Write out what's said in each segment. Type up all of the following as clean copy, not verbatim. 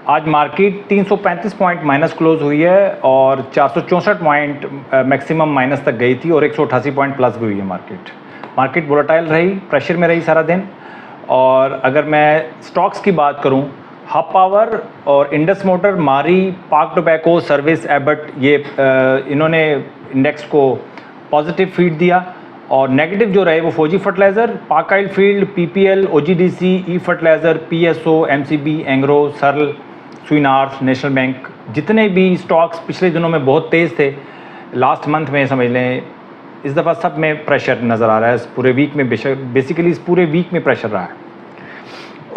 आज market 335 point minus close हुई है और 464 पॉइंट मैक्सिमम माइनस तक गई थी और 188 पॉइंट प्लस भी हुई है मार्केट वोलेटाइल रही, प्रेशर में रही सारा दिन। और अगर मैं स्टॉक्स की बात करूं, हब पावर और इंडस मोटर, मारी, पाक टोबैको, सर्विस, एबट, ये इन्होंने इंडेक्स को पॉजिटिव फीड दिया। और नेगेटिव जो रहे वो Fauji fertilizer, Pak oil field, PPL, OGDC, E fertilizer, PSO, MCB, Engro, Searle, स्विनार्स, नेशनल बैंक, जितने भी स्टॉक्स पिछले दिनों में बहुत तेज़ थे, लास्ट मंथ में समझ लें, इस दफ़ा सब में प्रेशर नज़र आ रहा है। इस पूरे वीक में बेसिकली इस पूरे वीक में प्रेशर रहा है।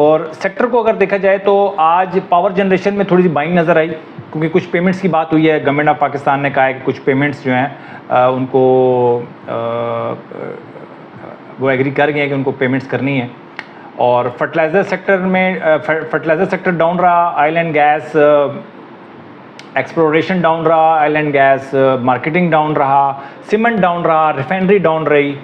और सेक्टर को अगर देखा जाए तो आज पावर जनरेशन में थोड़ी सी बाइंग नज़र आई, क्योंकि कुछ पेमेंट्स की बात हुई है। गवर्नमेंट ऑफ पाकिस्तान ने कहा है कि कुछ पेमेंट्स जो हैं उनको वो एग्री कर गए हैं कि उनको पेमेंट्स करनी है। और फर्टिलाइज़र सेक्टर में फर्टिलाइज़र सेक्टर डाउन रहा, oil and gas, exploration down रहा, oil and gas, marketing down रहा, सीमेंट डाउन रहा, रिफाइनरी डाउन रही।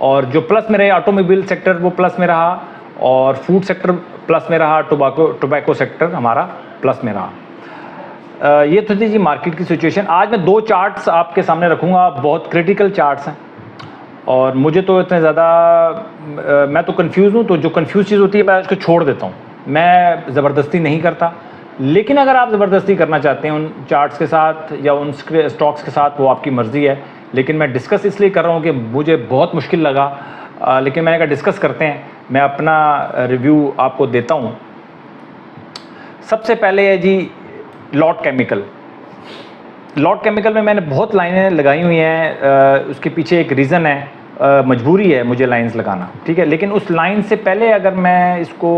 और जो प्लस में रहे ऑटोमोबाइल सेक्टर वो प्लस में रहा, और फूड सेक्टर प्लस में रहा, टोबैको सेक्टर हमारा प्लस में रहा। ये तो थी जी मार्केट की सिचुएशन। आज मैं दो चार्ट्स आपके सामने रखूँगा, बहुत क्रिटिकल चार्ट्स हैं और मुझे तो इतने ज़्यादा मैं तो कंफ्यूज हूँ, तो जो कंफ्यूज चीज़ होती है मैं उसको छोड़ देता हूँ। मैं ज़बरदस्ती नहीं करता, लेकिन अगर आप ज़बरदस्ती करना चाहते हैं उन चार्ट्स के साथ या उन स्टॉक्स के साथ, वो आपकी मर्ज़ी है। लेकिन मैं डिस्कस इसलिए कर रहा हूँ कि मुझे बहुत मुश्किल लगा, लेकिन मैंने कहा डिस्कस करते हैं, मैं अपना रिव्यू आपको देता हूँ। सबसे पहले है जी लॉट केमिकल। लॉट केमिकल में मैंने बहुत लाइनें लगाई हुई हैं, उसके पीछे एक रीज़न है, मजबूरी है मुझे लाइंस लगाना, ठीक है। लेकिन उस लाइन से पहले अगर मैं इसको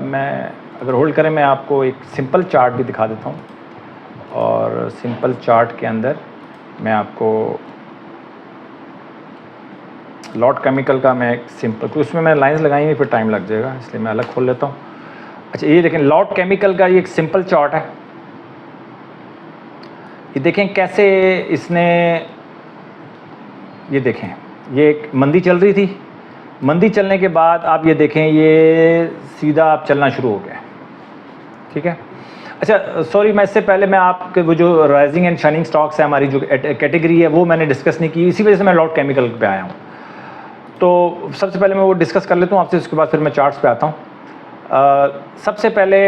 मैं अगर होल्ड करें, मैं आपको एक सिंपल चार्ट भी दिखा देता हूँ। और सिंपल चार्ट के अंदर मैं आपको लॉट केमिकल का मैं एक सिंपल, क्योंकि उसमें मैं लाइंस लगाई हुई, फिर टाइम लग जाएगा, इसलिए मैं अलग खोल लेता हूँ। अच्छा, ये देखें लॉट केमिकल का ये एक सिंपल चार्ट है। ये देखें कैसे इसने, ये देखें ये एक मंदी चल रही थी, मंदी चलने के बाद आप ये देखें ये सीधा आप चलना शुरू हो गया, ठीक है। अच्छा सॉरी, मैं इससे पहले मैं आपके वो जो राइजिंग एंड शाइनिंग स्टॉक्स है हमारी जो कैटेगरी है वो मैंने डिस्कस नहीं की, इसी वजह से मैं लॉट केमिकल पे आया हूँ। तो सबसे पहले मैं वो डिस्कस कर लेता हूँ आपसे, उसके बाद फिर मैं चार्ट्स पे आता हूँ। सबसे पहले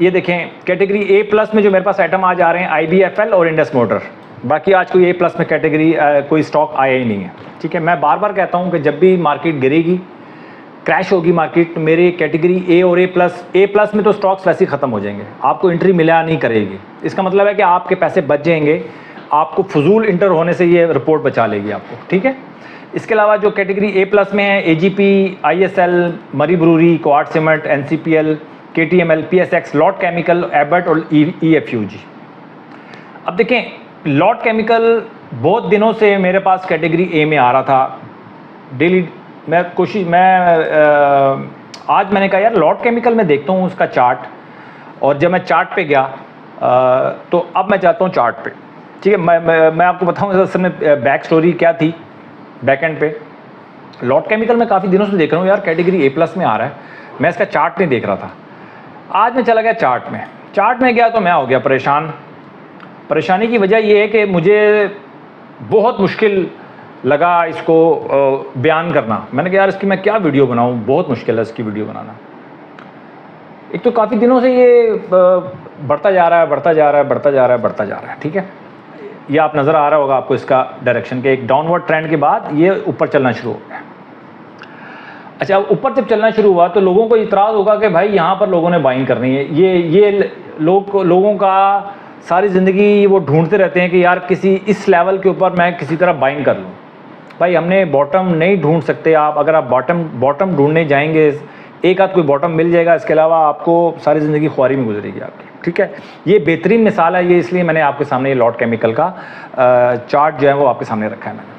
ये देखें कैटेगरी ए प्लस में जो मेरे पास आइटम आज आ रहे हैं, IBFL और इंडस मोटर। बाकी आज कोई ए प्लस में कैटेगरी कोई स्टॉक आया ही नहीं है, ठीक है। मैं बार बार कहता हूँ कि जब भी मार्केट गिरेगी, क्रैश होगी मार्केट, तो मेरी कैटेगरी ए और ए प्लस में तो स्टॉक्स वैसे ही ख़त्म हो जाएंगे, आपको एंट्री मिला नहीं करेगी। इसका मतलब है कि आपके पैसे बच जाएंगे, आपको फजूल इंटर होने से ये रिपोर्ट बचा लेगी आपको, ठीक है। इसके अलावा जो कैटेगरी ए प्लस में है, AGP, ISL, मरी ब्रूरी, क्वार्ट cement, NCPL, KTML, PSX, Lotte chemical, Abbott और EFUG। अब देखें लॉट केमिकल बहुत दिनों से मेरे पास कैटेगरी ए में आ रहा था, डेली आज मैंने कहा यार लॉट केमिकल में देखता हूँ उसका चार्ट, और जब मैं चार्ट पे गया तो अब मैं चाहता हूँ चार्ट पे, ठीक है। मैं आपको बताऊँ असल में बैक स्टोरी क्या थी। बैक एंड पे लॉट केमिकल में काफ़ी दिनों से देख रहा हूँ यार कैटेगरी ए प्लस में आ रहा है, मैं इसका चार्ट नहीं देख रहा था। आज मैं चला गया चार्ट में गया तो मैं हो गया परेशानी की वजह यह है कि मुझे बहुत मुश्किल लगा इसको बयान करना। मैंने कहा यार इसकी मैं क्या वीडियो बनाऊँ, बहुत मुश्किल है इसकी वीडियो बनाना। एक तो काफ़ी दिनों से ये बढ़ता जा रहा है, ठीक है। ये आप नज़र आ रहा होगा आपको इसका डायरेक्शन के, एक डाउनवर्ड ट्रेंड के बाद ये ऊपर चलना शुरू हो गया। अच्छा, अब ऊपर जब चलना शुरू हुआ तो लोगों को इतराज़ होगा कि भाई यहाँ पर लोगों ने बाइंग करनी है। ये लोगों का सारी ज़िंदगी वो ढूंढते रहते हैं कि यार किसी इस लेवल के ऊपर मैं किसी तरह बाइंग कर लूँ। भाई हमने बॉटम नहीं ढूंढ सकते। आप अगर आप बॉटम ढूंढने जाएंगे, एक आध कोई बॉटम मिल जाएगा, इसके अलावा आपको सारी ज़िंदगी ख्वारी में गुजरेगी आपकी, ठीक है। ये बेहतरीन मिसाल है, ये इसलिए मैंने आपके सामने ये लॉट केमिकल का चार्ट जो है वो आपके सामने रखा है मैंने।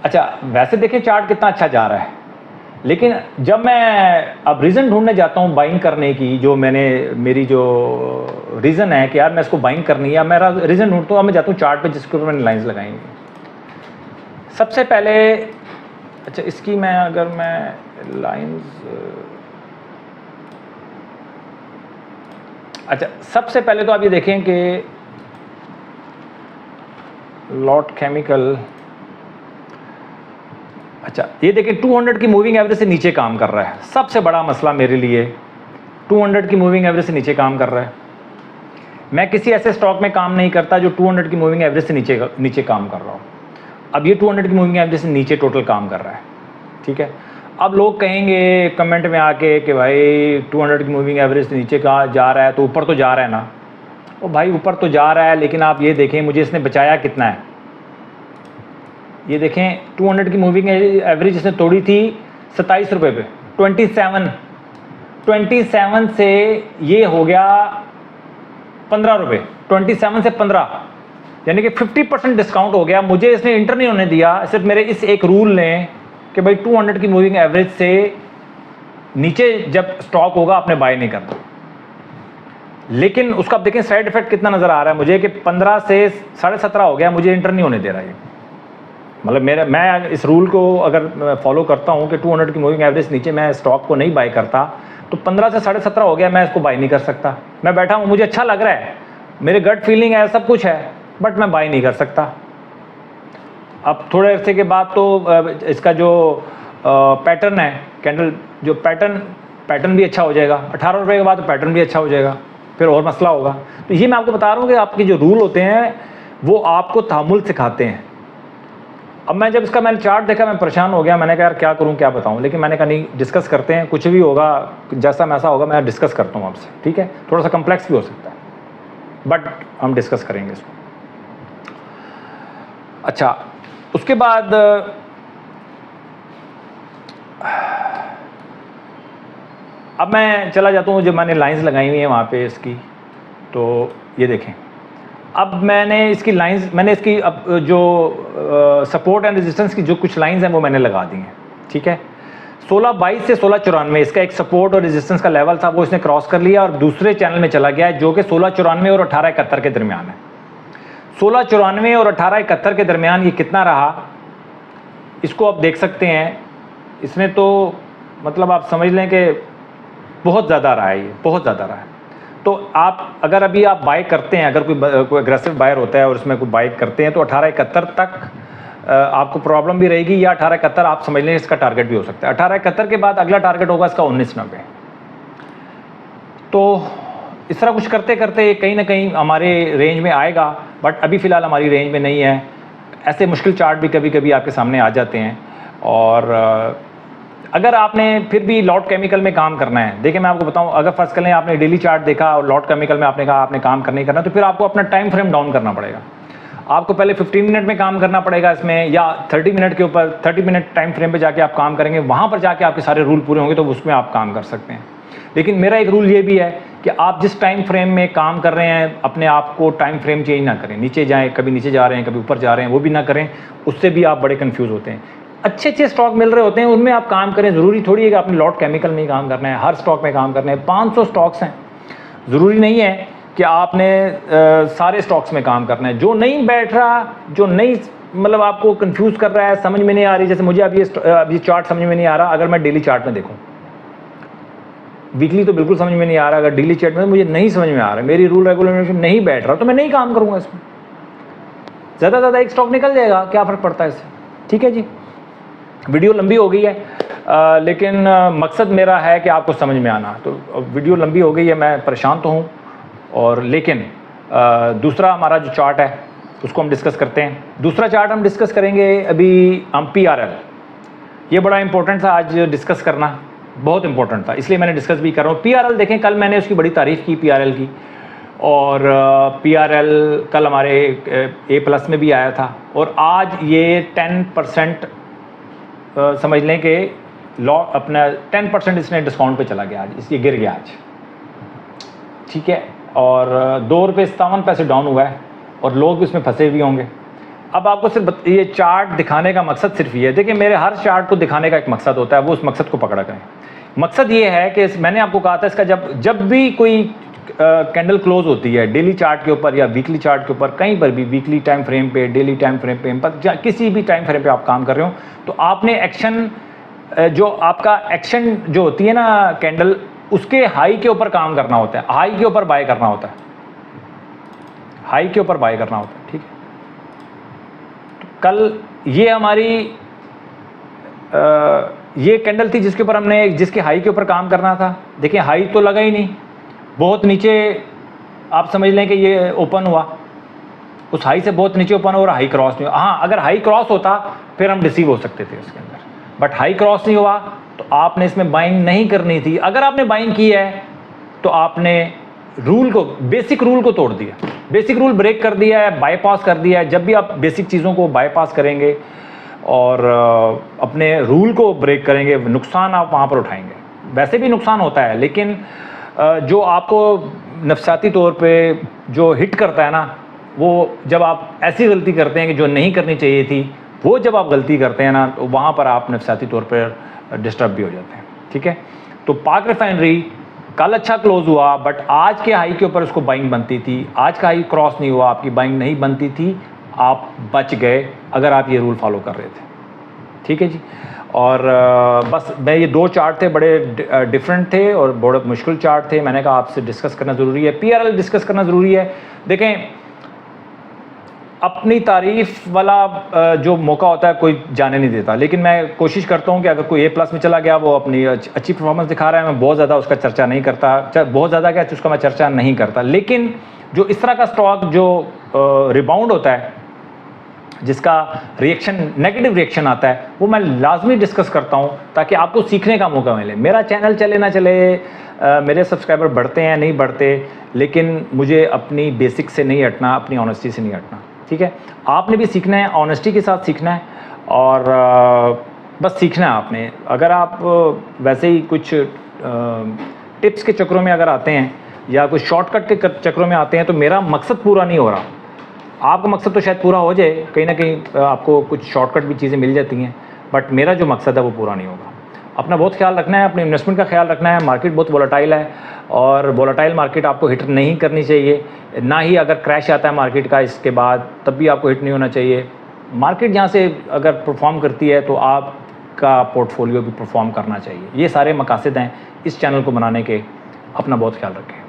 अच्छा, वैसे देखें चार्ट कितना अच्छा जा रहा है, लेकिन जब मैं अब रीज़न ढूंढने जाता हूँ बाइंग करने की, जो मेरी जो रीज़न है कि यार मैं इसको बाइंग करनी है, मेरा रीज़न ढूंढता हूँ, मैं जाता हूँ चार्ट पे जिसके ऊपर मैंने लाइंस लगाई हैं। सबसे पहले अच्छा इसकी मैं अगर मैं लाइंस अच्छा, सबसे पहले तो आप ये देखें कि लॉट केमिकल, अच्छा ये देखें 200 की मूविंग एवरेज से नीचे काम कर रहा है। सबसे बड़ा मसला मेरे लिए 200 की मूविंग एवरेज से नीचे काम कर रहा है। मैं किसी ऐसे स्टॉक में काम नहीं करता जो 200 की मूविंग एवरेज से नीचे काम कर रहा हूँ। अब ये 200 की मूविंग एवरेज से नीचे टोटल काम कर रहा है, ठीक है। अब लोग कहेंगे कमेंट में आके कि भाई 200 की मूविंग एवरेज से नीचे कहाँ जा रहा है, तो ऊपर तो जा रहा है ना। ओ भाई ऊपर तो जा रहा है, लेकिन आप ये देखें मुझे इसने बचाया कितना है। ये देखें 200 की मूविंग एवरेज इसने तोड़ी थी 27 रुपये पे, 27 से ये हो गया 15 रुपये, 27 से 15, यानी कि 50% डिस्काउंट हो गया। मुझे इसने इंटर नहीं होने दिया, सिर्फ मेरे इस एक रूल ने कि भाई 200 की मूविंग एवरेज से नीचे जब स्टॉक होगा आपने बाय नहीं करना। लेकिन उसका आप देखें साइड इफेक्ट कितना नज़र आ रहा है मुझे कि 15 से 17.5 हो गया, मुझे इंटर नहीं होने दे रहा है। मतलब मैं इस रूल को अगर फॉलो करता हूँ कि 200 की मूविंग एवरेज नीचे मैं स्टॉक को नहीं बाय करता, तो 15 से 17.5 हो गया, मैं इसको बाय नहीं कर सकता। मैं बैठा हूँ, मुझे अच्छा लग रहा है, मेरे गट फीलिंग है, सब कुछ है, बट मैं बाय नहीं कर सकता। अब थोड़े अरसे के बाद तो इसका जो पैटर्न है कैंडल, जो पैटर्न भी अच्छा हो जाएगा। 18 रुपये के बाद तो पैटर्न भी अच्छा हो जाएगा, फिर और मसला होगा। तो ये मैं आपको बता रहा हूँ कि आपके जो रूल होते हैं वो आपको तहम्मुल सिखाते हैं। अब मैं जब इसका मैंने चार्ट देखा मैं परेशान हो गया, मैंने कहा यार क्या करूं क्या बताऊं, लेकिन मैंने कहा नहीं डिस्कस करते हैं, कुछ भी होगा जैसा मैसा होगा मैं डिस्कस करता हूं आपसे, ठीक है। थोड़ा सा कम्प्लेक्स भी हो सकता है बट हम डिस्कस करेंगे इसको। अच्छा, उसके बाद अब मैं चला जाता हूँ, जो मैंने लाइंस लगाई हुई हैं वहाँ पे इसकी, तो ये देखें। अब मैंने इसकी लाइंस, मैंने इसकी अब जो सपोर्ट एंड रेजिस्टेंस की जो कुछ लाइंस हैं वो मैंने लगा दी हैं, ठीक है। 16.22 से 16.94 इसका एक सपोर्ट और रेजिस्टेंस का लेवल था, वो इसने क्रॉस कर लिया और दूसरे चैनल में चला गया है जो कि 16.94 और 18.71 के दरमियान है। 16.94 और 18.71 के दरमियान ये कितना रहा, इसको आप देख सकते हैं। इसने तो मतलब आप समझ लें कि बहुत ज़्यादा रहा है, ये बहुत ज़्यादा रहा है। तो आप अगर अभी आप बाय करते हैं, अगर कोई एग्रेसिव बायर होता है और उसमें कोई बाय करते हैं, तो 1871 तक आपको प्रॉब्लम भी रहेगी, या 1871 आप समझ लें इसका टारगेट भी हो सकता है। 1871 के बाद अगला टारगेट होगा इसका 1990। तो इस तरह कुछ करते करते कहीं ना कहीं हमारे रेंज में आएगा, बट अभी फ़िलहाल हमारी रेंज में नहीं है। ऐसे मुश्किल चार्ट भी कभी कभी आपके सामने आ जाते हैं। और अगर आपने फिर भी लॉट केमिकल में काम करना है, देखिए मैं आपको बताऊं, अगर फर्स्ट करें आपने डेली चार्ट देखा और लॉट केमिकल में आपने कहा आपने काम करना ही करना, तो फिर आपको अपना टाइम फ्रेम डाउन करना पड़ेगा। आपको पहले 15 मिनट में काम करना पड़ेगा इसमें, या 30 मिनट के ऊपर 30 मिनट टाइम फ्रेम पे जाके आप काम करेंगे, वहाँ पर जाके आपके सारे रूल पूरे होंगे तो उसमें आप काम कर सकते हैं। लेकिन मेरा एक रूल ये भी है कि आप जिस टाइम फ्रेम में काम कर रहे हैं अपने आप को टाइम फ्रेम चेंज ना करें, नीचे जाएँ, कभी नीचे जा रहे हैं कभी ऊपर जा रहे हैं, वो भी ना करें, उससे भी आप बड़े कन्फ्यूज़ होते हैं। अच्छे अच्छे स्टॉक मिल रहे होते हैं उनमें आप काम करें, ज़रूरी थोड़ी है कि आपने लॉट केमिकल में ही काम करना है, हर स्टॉक में काम करना है। 500 स्टॉक्स हैं, ज़रूरी नहीं है कि आपने सारे स्टॉक्स में काम करना है। जो नहीं बैठ रहा, जो नहीं मतलब आपको कंफ्यूज कर रहा है, समझ में नहीं आ रही, जैसे मुझे अब ये चार्ट समझ में नहीं आ रहा, अगर मैं डेली चार्ट में देखूँ, वीकली तो बिल्कुल समझ में नहीं आ रहा, अगर डेली चार्ट में मुझे नहीं समझ में आ रहा, मेरी रूल रेगुलेशन नहीं बैठ रहा, तो मैं नहीं काम करूँगा इसमें। ज़्यादा ज़्यादा एक स्टॉक निकल जाएगा, क्या फ़र्क पड़ता है इससे, ठीक है जी। वीडियो लंबी हो गई है, लेकिन मकसद मेरा है कि आपको समझ में आना। तो वीडियो लंबी हो गई है, मैं परेशान तो हूँ, और लेकिन दूसरा हमारा जो चार्ट है उसको हम डिस्कस करते हैं। दूसरा चार्ट हम डिस्कस करेंगे अभी हम PRL। ये बड़ा इंपॉर्टेंट था आज डिस्कस करना, बहुत इंपॉर्टेंट था, इसलिए मैंने डिस्कस भी कर रहा हूँ। PRL देखें, कल मैंने उसकी बड़ी तारीफ़ की PRL की, और PRL कल हमारे A+ में भी आया था, और आज ये 10% समझ लें कि अपना 10% इसने डिस्काउंट पे चला गया आज, इसलिए गिर गया आज, ठीक है। और 2 रुपये 57 पैसे डाउन हुआ है, और लोग भी इसमें फंसे भी होंगे। अब आपको सिर्फ ये चार्ट दिखाने का मकसद सिर्फ ये है, देखिए मेरे हर चार्ट को दिखाने का एक मकसद होता है, वो उस मकसद को पकड़ा करें। मकसद ये है कि मैंने आपको कहा था इसका जब भी कोई कैंडल क्लोज होती है डेली चार्ट के ऊपर या वीकली चार्ट के ऊपर, कहीं पर भी वीकली टाइम फ्रेम पे, डेली टाइम फ्रेम पे, किसी भी टाइम फ्रेम पे आप काम कर रहे हो, तो आपने एक्शन जो आपका एक्शन जो होती है ना कैंडल उसके हाई के ऊपर काम करना होता है, हाई के ऊपर बाय करना होता है, हाई के ऊपर बाय करना होता है, ठीक है। तो कल ये हमारी ये कैंडल थी जिसके ऊपर हमने, जिसके हाई के ऊपर काम करना था। देखिए हाई तो लगा ही नहीं, बहुत नीचे आप समझ लें कि ये ओपन हुआ, उस हाई से बहुत नीचे ओपन हो और हाई क्रॉस नहीं हुआ। हाँ, अगर हाई क्रॉस होता फिर हम रिसीव हो सकते थे उसके अंदर, बट हाई क्रॉस नहीं हुआ तो आपने इसमें बाइंग नहीं करनी थी। अगर आपने बाइंग की है तो आपने रूल को, बेसिक रूल को तोड़ दिया, बेसिक रूल ब्रेक कर दिया है, बाईपास कर दिया है। जब भी आप बेसिक चीज़ों को बाईपास करेंगे और अपने रूल को ब्रेक करेंगे, नुकसान आप वहाँ पर उठाएंगे। वैसे भी नुकसान होता है, लेकिन जो आपको नफसियाती तौर पे जो हिट करता है ना, वो जब आप ऐसी गलती करते हैं कि जो नहीं करनी चाहिए थी, वो जब आप गलती करते हैं ना, तो वहाँ पर आप नफसियाती तौर पर डिस्टर्ब भी हो जाते हैं, ठीक है। तो पाक रिफाइनरी कल अच्छा क्लोज हुआ, बट आज के हाई के ऊपर उसको बाइंग बनती थी। आज का हाई क्रॉस नहीं हुआ, आपकी बाइंग नहीं बनती थी, आप बच गए अगर आप ये रूल फॉलो कर रहे थे, ठीक है जी। और बस मैं, ये दो चार्ट थे, बड़े डिफरेंट थे और बड़े मुश्किल चार्ट थे। मैंने कहा आपसे डिस्कस करना ज़रूरी है, पीआरएल डिस्कस करना ज़रूरी है। देखें, अपनी तारीफ़ वाला जो मौका होता है कोई जाने नहीं देता, लेकिन मैं कोशिश करता हूँ कि अगर कोई A+ में चला गया, वो अपनी अच्छी परफॉर्मेंस दिखा रहा है, मैं बहुत ज़्यादा उसका चर्चा नहीं करता, बहुत ज़्यादा क्या उसका मैं चर्चा नहीं करता। लेकिन जो इस तरह का स्टॉक जो रिबाउंड होता है, जिसका रिएक्शन, नेगेटिव रिएक्शन आता है, वो मैं लाजमी डिस्कस करता हूँ ताकि आपको सीखने का मौका मिले। मेरा चैनल चले ना चले, मेरे सब्सक्राइबर बढ़ते हैं नहीं बढ़ते, लेकिन मुझे अपनी बेसिक से नहीं हटना, अपनी ऑनेस्टी से नहीं हटना, ठीक है। आपने भी सीखना है, ऑनेस्टी के साथ सीखना है, और बस सीखना है आपने। अगर आप वैसे ही कुछ टिप्स के चक्रों में अगर आते हैं या कुछ शॉर्टकट के चक्रों में आते हैं, तो मेरा मकसद पूरा नहीं हो रहा। आपका मकसद तो शायद पूरा हो जाए, कहीं ना कहीं आपको कुछ शॉर्टकट भी चीज़ें मिल जाती हैं, बट मेरा जो मकसद है वो पूरा नहीं होगा। अपना बहुत ख्याल रखना है, अपने इन्वेस्टमेंट का ख्याल रखना है। मार्केट बहुत वोलेटाइल है, और वोलेटाइल मार्केट आपको हिट नहीं करनी चाहिए, ना ही अगर क्रैश आता है मार्केट का इसके बाद, तब भी आपको हिट नहीं होना चाहिए। मार्केट जहाँ से अगर परफॉर्म करती है तो आपका पोर्टफोलियो भी परफॉर्म करना चाहिए। ये सारे मकासद हैं इस चैनल को बनाने के। अपना बहुत ख्याल रखें।